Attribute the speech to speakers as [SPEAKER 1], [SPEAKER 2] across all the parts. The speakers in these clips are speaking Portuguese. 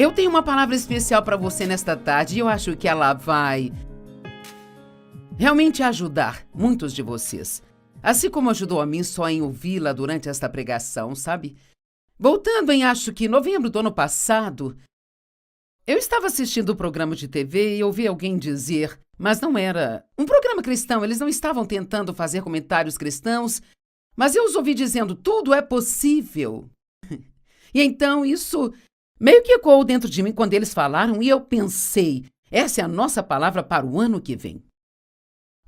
[SPEAKER 1] Eu tenho uma palavra especial para você nesta tarde e eu acho que ela vai realmente ajudar muitos de vocês. Assim como ajudou a mim só em ouvi-la durante esta pregação, sabe? Voltando em acho que novembro do ano passado, eu estava assistindo o programa de TV e ouvi alguém dizer, mas não era um programa cristão, eles não estavam tentando fazer comentários cristãos, mas eu os ouvi dizendo, tudo é possível. E então isso meio que ecoou dentro de mim quando eles falaram e eu pensei, essa é a nossa palavra para o ano que vem.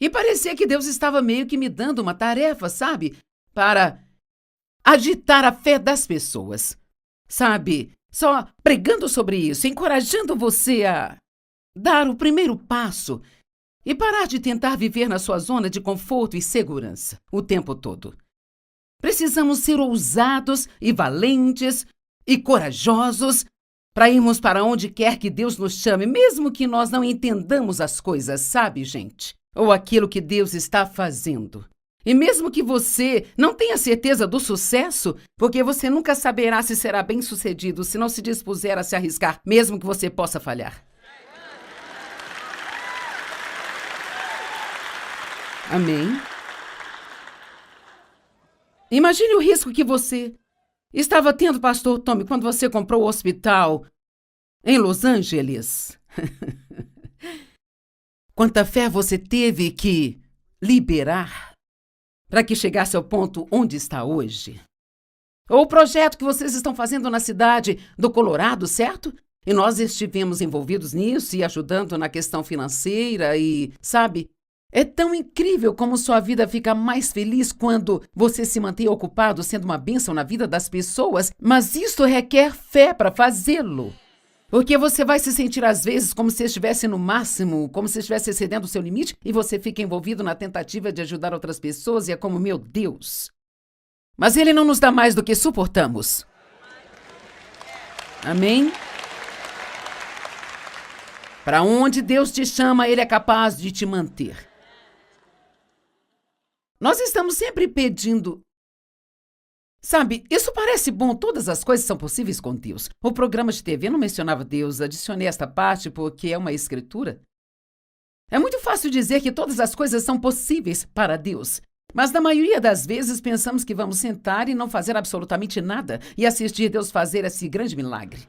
[SPEAKER 1] E parecia que Deus estava meio que me dando uma tarefa, sabe? Para agitar a fé das pessoas. Sabe? Só pregando sobre isso, encorajando você a dar o primeiro passo e parar de tentar viver na sua zona de conforto e segurança o tempo todo. Precisamos ser ousados e valentes e corajosos para irmos para onde quer que Deus nos chame, mesmo que nós não entendamos as coisas, sabe, gente? Ou aquilo que Deus está fazendo. E mesmo que você não tenha certeza do sucesso, porque você nunca saberá se será bem-sucedido se não se dispuser a se arriscar, mesmo que você possa falhar. Amém? Imagine o risco que você estava tendo, pastor Tommy, quando você comprou o hospital em Los Angeles. Quanta fé você teve que liberar para que chegasse ao ponto onde está hoje. Ou o projeto que vocês estão fazendo na cidade do Colorado, certo? E nós estivemos envolvidos nisso e ajudando na questão financeira e, sabe, é tão incrível como sua vida fica mais feliz quando você se mantém ocupado sendo uma bênção na vida das pessoas, mas isso requer fé para fazê-lo. Porque você vai se sentir às vezes como se estivesse no máximo, como se estivesse excedendo o seu limite e você fica envolvido na tentativa de ajudar outras pessoas e é como, meu Deus. Mas Ele não nos dá mais do que suportamos. Amém? Para onde Deus te chama, Ele é capaz de te manter. Nós estamos sempre pedindo. Sabe, isso parece bom, todas as coisas são possíveis com Deus. O programa de TV não mencionava Deus, adicionei esta parte porque é uma escritura. É muito fácil dizer que todas as coisas são possíveis para Deus, mas na maioria das vezes pensamos que vamos sentar e não fazer absolutamente nada e assistir Deus fazer esse grande milagre.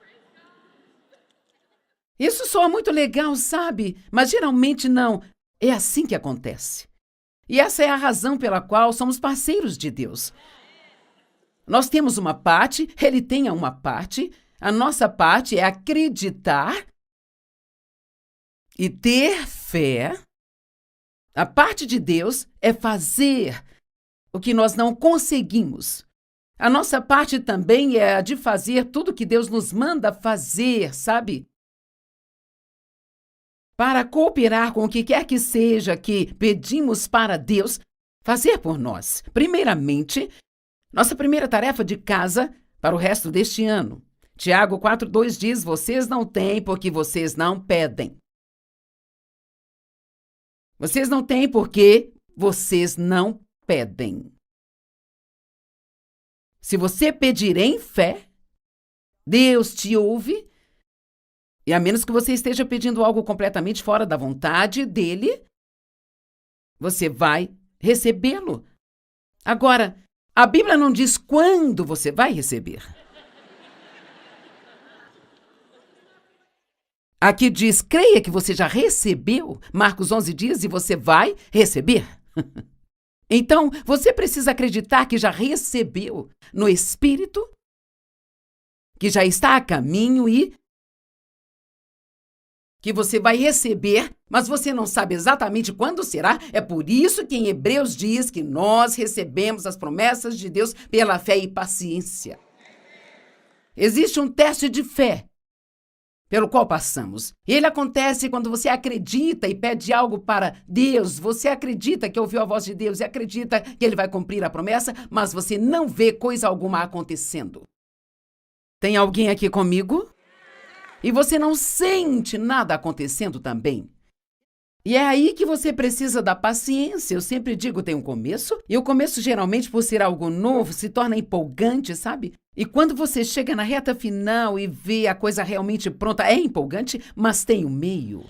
[SPEAKER 1] Isso soa muito legal, sabe? Mas geralmente não. É assim que acontece. E essa é a razão pela qual somos parceiros de Deus. Nós temos uma parte, Ele tem uma parte. A nossa parte é acreditar e ter fé. A parte de Deus é fazer o que nós não conseguimos. A nossa parte também é a de fazer tudo que Deus nos manda fazer, sabe? Para cooperar com o que quer que seja que pedimos para Deus fazer por nós. Primeiramente, nossa primeira tarefa de casa para o resto deste ano. Tiago 4:2 diz, vocês não têm porque vocês não pedem. Vocês não têm porque vocês não pedem. Se você pedir em fé, Deus te ouve, e a menos que você esteja pedindo algo completamente fora da vontade dele, você vai recebê-lo. Agora, a Bíblia não diz quando você vai receber. Aqui diz, creia que você já recebeu. Marcos 11 diz, e você vai receber. Então, você precisa acreditar que já recebeu no Espírito, que já está a caminho e que você vai receber, mas você não sabe exatamente quando será. É por isso que em Hebreus diz que nós recebemos as promessas de Deus pela fé e paciência. Existe um teste de fé pelo qual passamos. Ele acontece quando você acredita e pede algo para Deus. Você acredita que ouviu a voz de Deus e acredita que Ele vai cumprir a promessa, mas você não vê coisa alguma acontecendo. Tem alguém aqui comigo? E você não sente nada acontecendo também. E é aí que você precisa da paciência. Eu sempre digo, tem um começo, e o começo geralmente, por ser algo novo, se torna empolgante, sabe? E quando você chega na reta final e vê a coisa realmente pronta, é empolgante, mas tem o meio.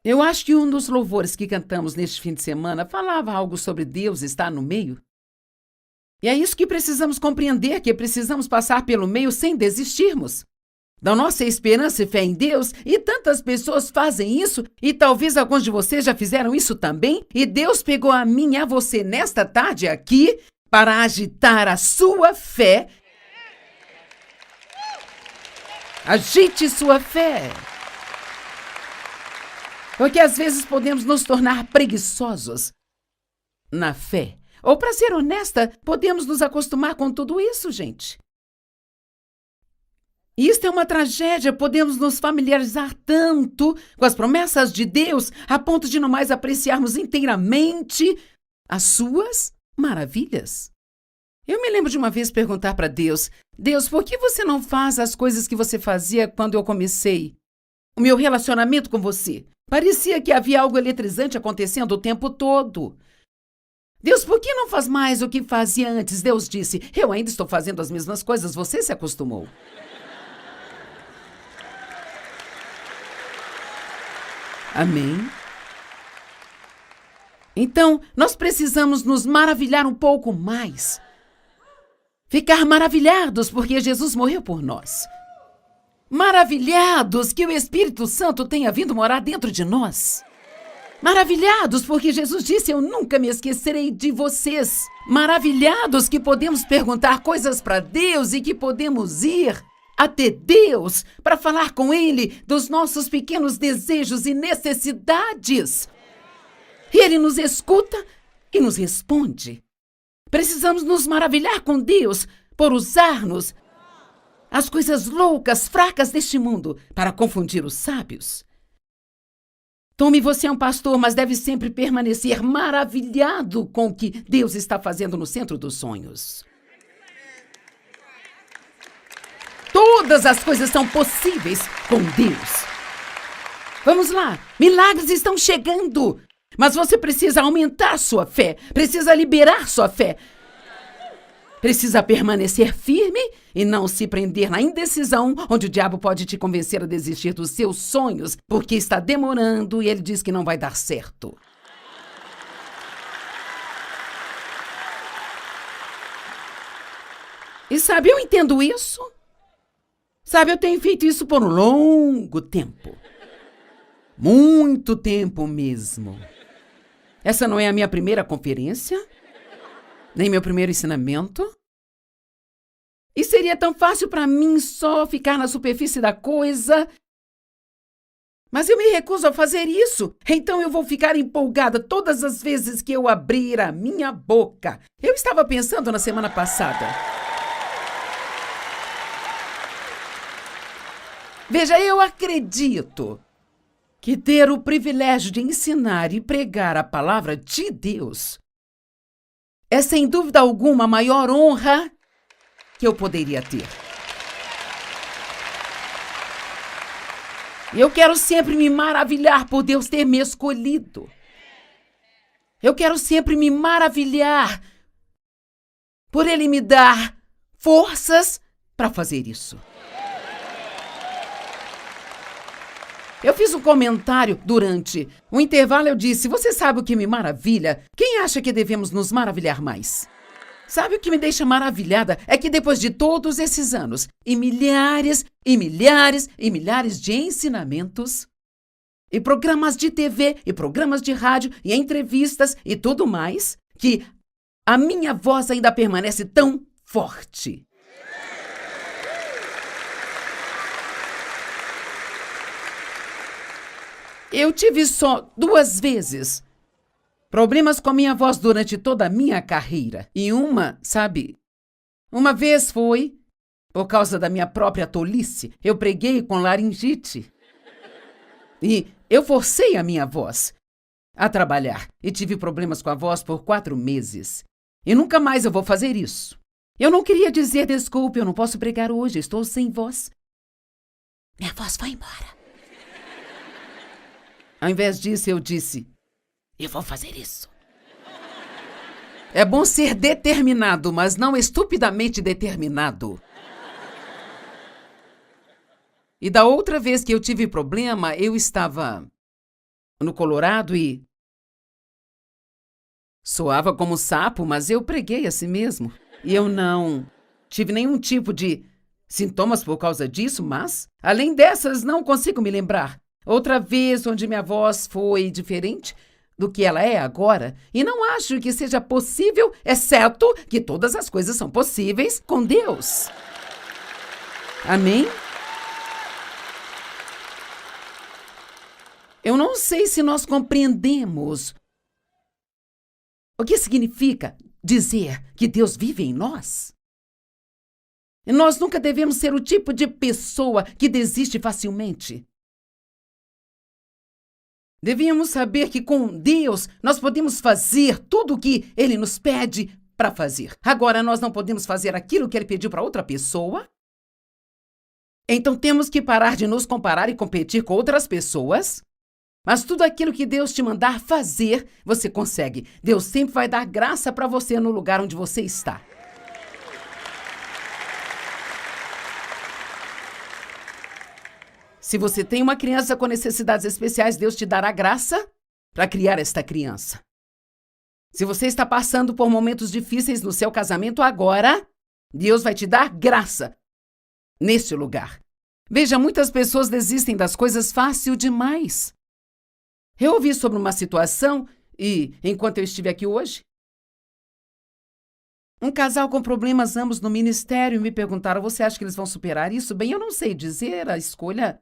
[SPEAKER 1] Eu acho que um dos louvores que cantamos neste fim de semana falava algo sobre Deus estar no meio. E é isso que precisamos compreender, que precisamos passar pelo meio sem desistirmos da nossa esperança e fé em Deus, e tantas pessoas fazem isso, e talvez alguns de vocês já fizeram isso também, e Deus pegou a mim e a você nesta tarde aqui para agitar a sua fé. Agite sua fé. Porque às vezes podemos nos tornar preguiçosos na fé. Ou, para ser honesta, podemos nos acostumar com tudo isso, gente. Isto é uma tragédia, podemos nos familiarizar tanto com as promessas de Deus a ponto de não mais apreciarmos inteiramente as suas maravilhas. Eu me lembro de uma vez perguntar para Deus, Deus, por que você não faz as coisas que você fazia quando eu comecei o meu relacionamento com você? Parecia que havia algo eletrizante acontecendo o tempo todo. Deus, por que não faz mais o que fazia antes? Deus disse, eu ainda estou fazendo as mesmas coisas, você se acostumou. Amém? Então, nós precisamos nos maravilhar um pouco mais. Ficar maravilhados porque Jesus morreu por nós. Maravilhados que o Espírito Santo tenha vindo morar dentro de nós. Maravilhados porque Jesus disse, eu nunca me esquecerei de vocês. Maravilhados que podemos perguntar coisas para Deus e que podemos ir até Deus para falar com Ele dos nossos pequenos desejos e necessidades. E Ele nos escuta e nos responde. Precisamos nos maravilhar com Deus por usar-nos as coisas loucas, fracas deste mundo para confundir os sábios. Tome, você é um pastor, mas deve sempre permanecer maravilhado com o que Deus está fazendo no centro dos sonhos. Todas as coisas são possíveis com Deus. Vamos lá, milagres estão chegando, mas você precisa aumentar sua fé, precisa liberar sua fé. Precisa permanecer firme e não se prender na indecisão, onde o diabo pode te convencer a desistir dos seus sonhos, porque está demorando e ele diz que não vai dar certo. E sabe, eu entendo isso. Sabe, eu tenho feito isso por um longo tempo. Muito tempo mesmo. Essa não é a minha primeira conferência, nem meu primeiro ensinamento. E seria tão fácil para mim só ficar na superfície da coisa. Mas eu me recuso a fazer isso. Então eu vou ficar empolgada todas as vezes que eu abrir a minha boca. Eu estava pensando na semana passada. Veja, eu acredito que ter o privilégio de ensinar e pregar a palavra de Deus é, sem dúvida alguma, a maior honra que eu poderia ter. Eu quero sempre me maravilhar por Deus ter me escolhido. Eu quero sempre me maravilhar por Ele me dar forças para fazer isso. Eu fiz um comentário durante o intervalo, eu disse, você sabe o que me maravilha? Quem acha que devemos nos maravilhar mais? Sabe o que me deixa maravilhada? É que depois de todos esses anos, e milhares, e milhares, e milhares de ensinamentos, e programas de TV, e programas de rádio, e entrevistas, e tudo mais, que a minha voz ainda permanece tão forte. Eu tive só 2 vezes problemas com a minha voz durante toda a minha carreira. E uma vez foi por causa da minha própria tolice. Eu preguei com laringite. E eu forcei a minha voz a trabalhar. E tive problemas com a voz por 4 meses. E nunca mais eu vou fazer isso. Eu não queria dizer desculpe, eu não posso pregar hoje, estou sem voz. Minha voz foi embora. Ao invés disso, eu disse: eu vou fazer isso. É bom ser determinado, mas não estupidamente determinado. E da outra vez que eu tive problema, eu estava no Colorado e soava como sapo, mas eu preguei a si mesmo. E eu não tive nenhum tipo de sintomas por causa disso, mas, além dessas, não consigo me lembrar. Outra vez onde minha voz foi diferente do que ela é agora, e não acho que seja possível, exceto que todas as coisas são possíveis com Deus. Amém? Eu não sei se nós compreendemos o que significa dizer que Deus vive em nós. E nós nunca devemos ser o tipo de pessoa que desiste facilmente. Devíamos saber que com Deus nós podemos fazer tudo o que Ele nos pede para fazer. Agora, nós não podemos fazer aquilo que Ele pediu para outra pessoa. Então temos que parar de nos comparar e competir com outras pessoas. Mas tudo aquilo que Deus te mandar fazer, você consegue. Deus sempre vai dar graça para você no lugar onde você está. Se você tem uma criança com necessidades especiais, Deus te dará graça para criar esta criança. Se você está passando por momentos difíceis no seu casamento agora, Deus vai te dar graça nesse lugar. Veja, muitas pessoas desistem das coisas fácil demais. Eu ouvi sobre uma situação e, enquanto eu estive aqui hoje, um casal com problemas ambos no ministério me perguntaram: você acha que eles vão superar isso? Bem, eu não sei dizer, a escolha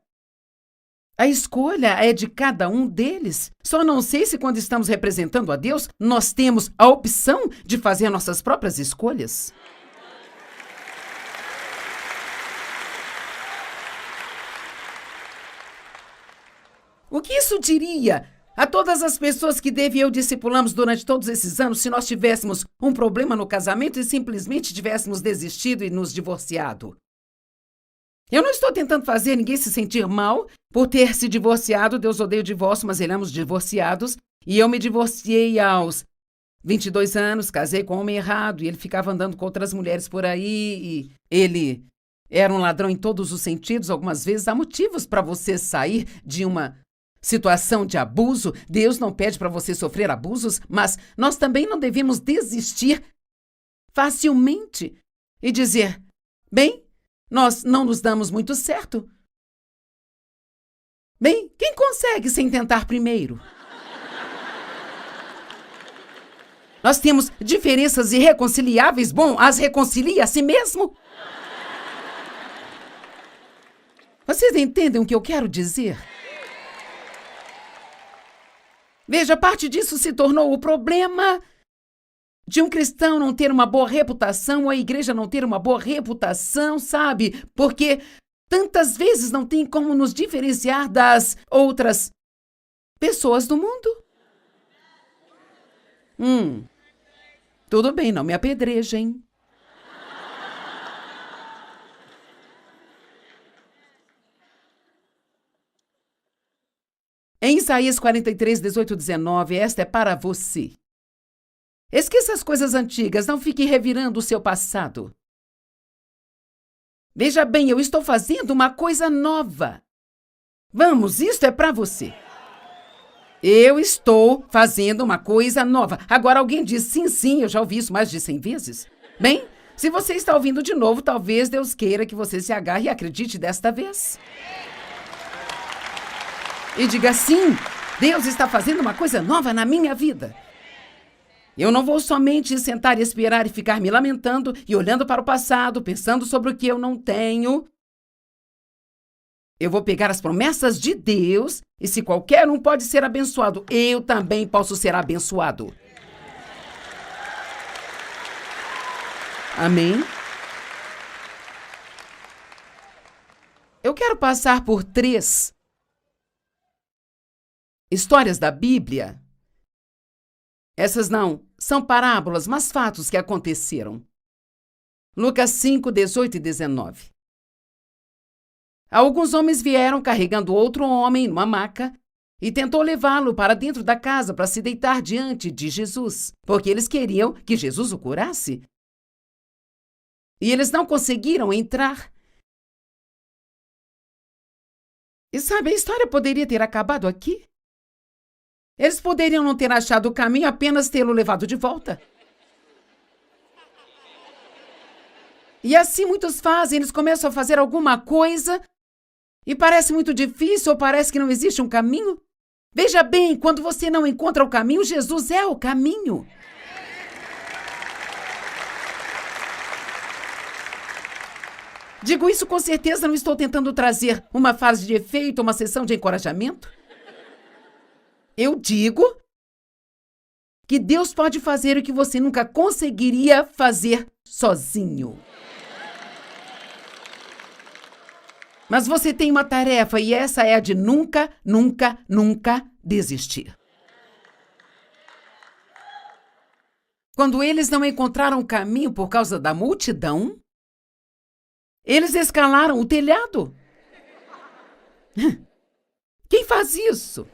[SPEAKER 1] é de cada um deles. Só não sei se quando estamos representando a Deus, nós temos a opção de fazer nossas próprias escolhas. O que isso diria a todas as pessoas que Dave e eu discipulamos durante todos esses anos se nós tivéssemos um problema no casamento e simplesmente tivéssemos desistido e nos divorciado? Eu não estou tentando fazer ninguém se sentir mal por ter se divorciado. Deus odeia o divórcio, mas Ele ama os divorciados. E eu me divorciei aos 22 anos, casei com um homem errado, e ele ficava andando com outras mulheres por aí, e ele era um ladrão em todos os sentidos. Algumas vezes há motivos para você sair de uma situação de abuso. Deus não pede para você sofrer abusos, mas nós também não devemos desistir facilmente e dizer: bem, nós não nos damos muito certo. Bem, quem consegue sem tentar primeiro? Nós temos diferenças irreconciliáveis. Bom, as reconcilie a si mesmo. Vocês entendem o que eu quero dizer? Veja, parte disso se tornou o problema de um cristão não ter uma boa reputação, ou a igreja não ter uma boa reputação, sabe? Porque tantas vezes não tem como nos diferenciar das outras pessoas do mundo. Tudo bem, não me apedrejem. Em Isaías 43, 18, 19, esta é para você. Esqueça as coisas antigas, não fique revirando o seu passado. Veja bem, eu estou fazendo uma coisa nova. Vamos, isto é para você. Eu estou fazendo uma coisa nova. Agora alguém diz: sim, sim, eu já ouvi isso mais de 100 vezes. Bem, se você está ouvindo de novo, talvez Deus queira que você se agarre e acredite desta vez. E diga: sim, Deus está fazendo uma coisa nova na minha vida. Eu não vou somente sentar e esperar e ficar me lamentando e olhando para o passado, pensando sobre o que eu não tenho. Eu vou pegar as promessas de Deus, e se qualquer um pode ser abençoado, eu também posso ser abençoado. Amém? Eu quero passar por 3 histórias da Bíblia. Essas não são parábolas, mas fatos que aconteceram. Lucas 5, 18 e 19. Alguns homens vieram carregando outro homem numa maca e tentou levá-lo para dentro da casa para se deitar diante de Jesus, porque eles queriam que Jesus o curasse. E eles não conseguiram entrar. E sabe, a história poderia ter acabado aqui. Eles poderiam não ter achado o caminho, apenas tê-lo levado de volta. E assim muitos fazem, eles começam a fazer alguma coisa e parece muito difícil ou parece que não existe um caminho. Veja bem, quando você não encontra o caminho, Jesus é o caminho. Digo isso com certeza, não estou tentando trazer uma frase de efeito, uma sessão de encorajamento. Eu digo que Deus pode fazer o que você nunca conseguiria fazer sozinho. Mas você tem uma tarefa e essa é a de nunca, nunca, nunca desistir. Quando eles não encontraram caminho por causa da multidão, eles escalaram o telhado. Quem faz isso?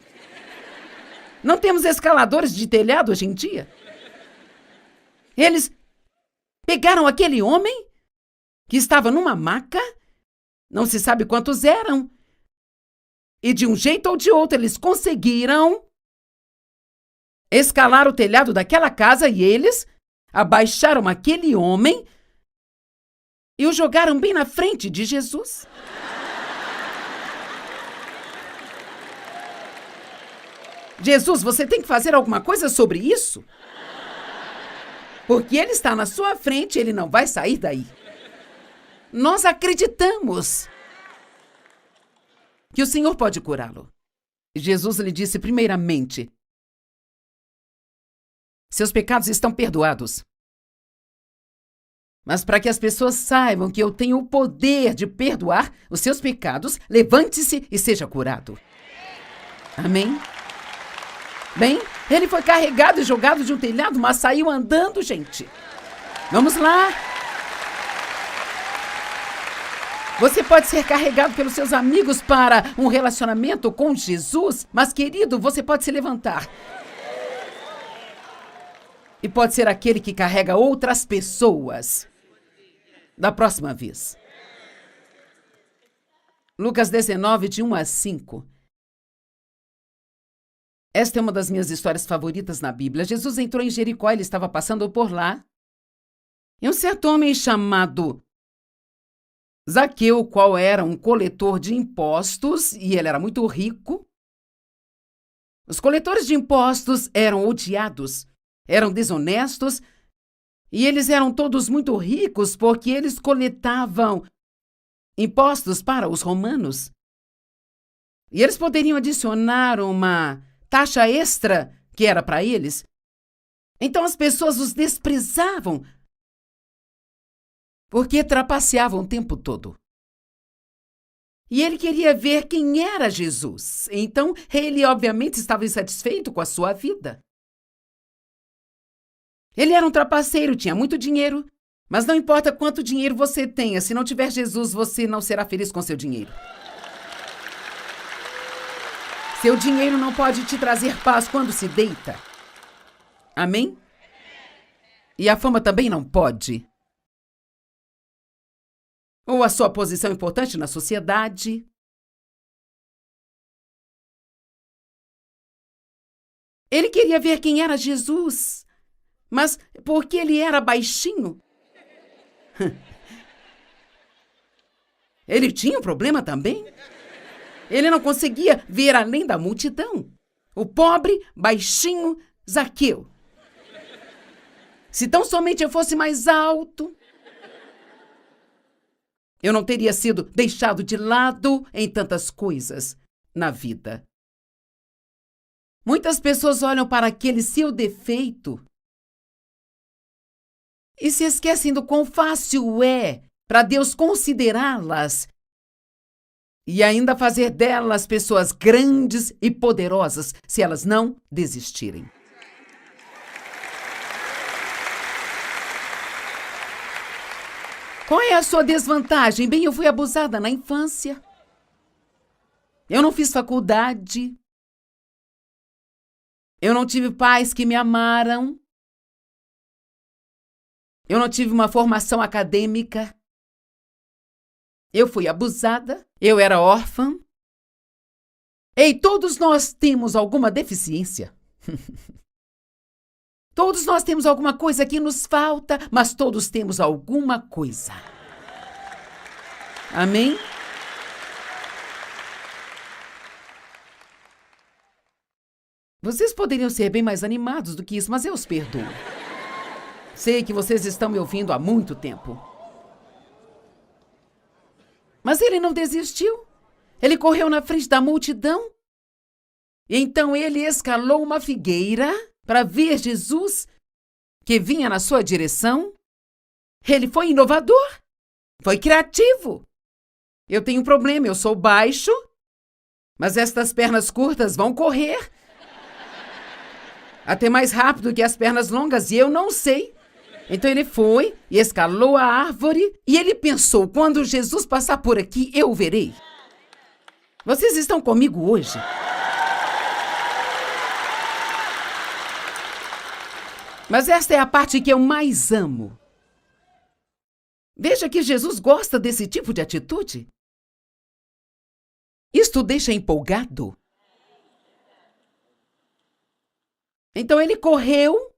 [SPEAKER 1] Não temos escaladores de telhado hoje em dia? Eles pegaram aquele homem que estava numa maca, não se sabe quantos eram, e de um jeito ou de outro eles conseguiram escalar o telhado daquela casa e eles abaixaram aquele homem e o jogaram bem na frente de Jesus. Jesus, você tem que fazer alguma coisa sobre isso? Porque ele está na sua frente e ele não vai sair daí. Nós acreditamos que o Senhor pode curá-lo. Jesus lhe disse primeiramente: seus pecados estão perdoados. Mas para que as pessoas saibam que eu tenho o poder de perdoar os seus pecados, levante-se e seja curado. Amém? Bem, ele foi carregado e jogado de um telhado, mas saiu andando, gente. Vamos lá. Você pode ser carregado pelos seus amigos para um relacionamento com Jesus, mas, querido, você pode se levantar. E pode ser aquele que carrega outras pessoas. Da próxima vez. Lucas 19, de 1 a 5. Esta é uma das minhas histórias favoritas na Bíblia. Jesus entrou em Jericó, ele estava passando por lá. E um certo homem chamado Zaqueu, o qual era um coletor de impostos, e ele era muito rico. Os coletores de impostos eram odiados, eram desonestos, e eles eram todos muito ricos porque eles coletavam impostos para os romanos. E eles poderiam adicionar uma taxa extra que era para eles. Então as pessoas os desprezavam porque trapaceavam o tempo todo. E ele queria ver quem era Jesus. Então ele obviamente estava insatisfeito com a sua vida. Ele era um trapaceiro, tinha muito dinheiro, mas não importa quanto dinheiro você tenha, se não tiver Jesus, você não será feliz com seu dinheiro. Seu dinheiro não pode te trazer paz quando se deita. Amém? E a fama também não pode. Ou a sua posição importante na sociedade. Ele queria ver quem era Jesus. Mas porque ele era baixinho, ele tinha um problema também. Ele não conseguia ver além da multidão. O pobre, baixinho Zaqueu. Se tão somente eu fosse mais alto, eu não teria sido deixado de lado em tantas coisas na vida. Muitas pessoas olham para aquele seu defeito e se esquecem do quão fácil é para Deus considerá-las e ainda fazer delas pessoas grandes e poderosas se elas não desistirem. Qual é a sua desvantagem? Bem, eu fui abusada na infância. Eu não fiz faculdade. Eu não tive pais que me amaram. Eu não tive uma formação acadêmica. Eu fui abusada. Eu era órfã. Ei, todos nós temos alguma deficiência. Todos nós temos alguma coisa que nos falta, mas todos temos alguma coisa. Amém? Vocês poderiam ser bem mais animados do que isso, mas eu os perdoo. Sei que vocês estão me ouvindo há muito tempo. Mas ele não desistiu. Ele correu na frente da multidão. E então ele escalou uma figueira para ver Jesus, que vinha na sua direção. Ele foi inovador, foi criativo. Eu tenho um problema, eu sou baixo, mas estas pernas curtas vão correr até mais rápido que as pernas longas, e eu não sei. Então ele foi e escalou a árvore, e ele pensou, quando Jesus passar por aqui, eu o verei. Vocês estão comigo hoje? Mas esta é a parte que eu mais amo. Veja que Jesus gosta desse tipo de atitude. Isto o deixa empolgado. Então ele correu,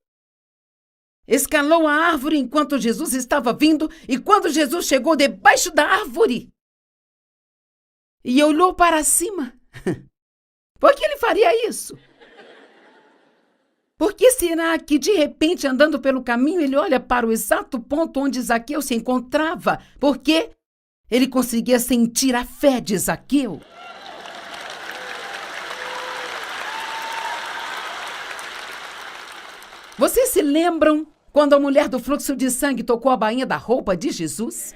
[SPEAKER 1] escalou a árvore enquanto Jesus estava vindo, e quando Jesus chegou debaixo da árvore e olhou para cima, por que ele faria isso? Por que será que, de repente, andando pelo caminho, ele olha para o exato ponto onde Zaqueu se encontrava? Porque ele conseguia sentir a fé de Zaqueu. Vocês se lembram quando a mulher do fluxo de sangue tocou a bainha da roupa de Jesus?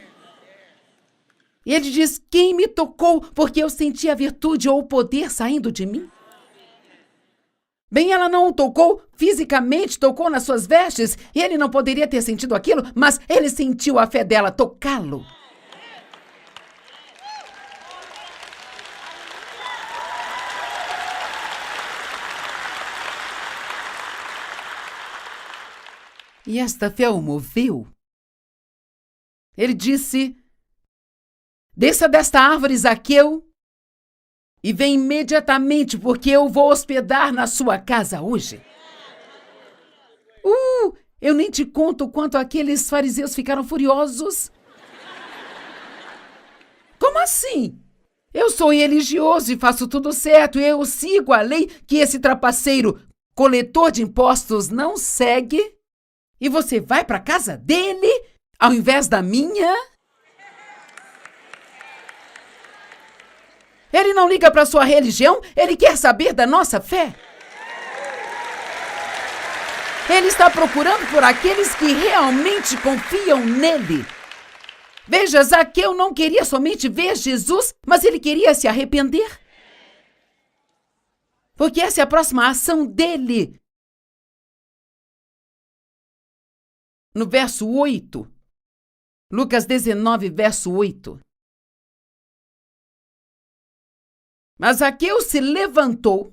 [SPEAKER 1] E ele diz, quem me tocou? Porque eu senti a virtude ou o poder saindo de mim. Bem, ela não o tocou fisicamente, tocou nas suas vestes, e ele não poderia ter sentido aquilo, mas ele sentiu a fé dela tocá-lo. E esta fé o moveu. Ele disse, desça desta árvore, Zaqueu, e vem imediatamente, porque eu vou hospedar na sua casa hoje. Eu nem te conto o quanto aqueles fariseus ficaram furiosos. Como assim? Eu sou religioso e faço tudo certo, eu sigo a lei que esse trapaceiro, coletor de impostos, não segue. E você vai para a casa dele, ao invés da minha? Ele não liga para a sua religião, ele quer saber da nossa fé. Ele está procurando por aqueles que realmente confiam nele. Veja, Zaqueu não queria somente ver Jesus, mas ele queria se arrepender. Porque essa é a próxima ação dele. No verso 8, Lucas 19, verso 8. Mas Zaqueu se levantou.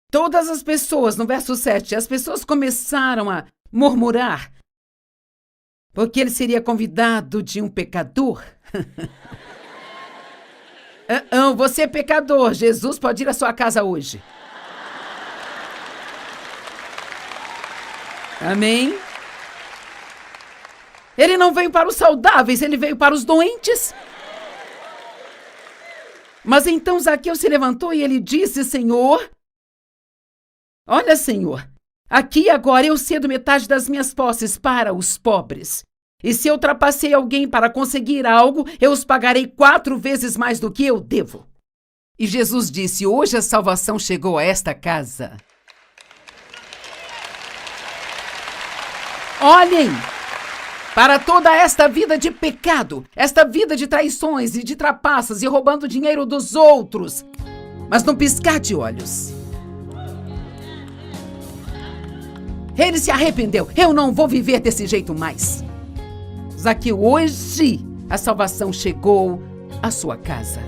[SPEAKER 1] Todas as pessoas, no verso 7, as pessoas começaram a murmurar, porque ele seria convidado de um pecador. Você é pecador, Jesus pode ir à sua casa hoje. Amém? Ele não veio para os saudáveis, ele veio para os doentes. Mas então Zaqueu se levantou e ele disse, Senhor, olha, Senhor, aqui agora eu cedo metade das minhas posses para os pobres. E se eu trapacei alguém para conseguir algo, eu os pagarei 4 vezes mais do que eu devo. E Jesus disse, hoje a salvação chegou a esta casa. Olhem para toda esta vida de pecado, esta vida de traições e de trapaças e roubando dinheiro dos outros. Mas num piscar de olhos, ele se arrependeu. Eu não vou viver desse jeito mais. Zaqueu, hoje a salvação chegou à sua casa.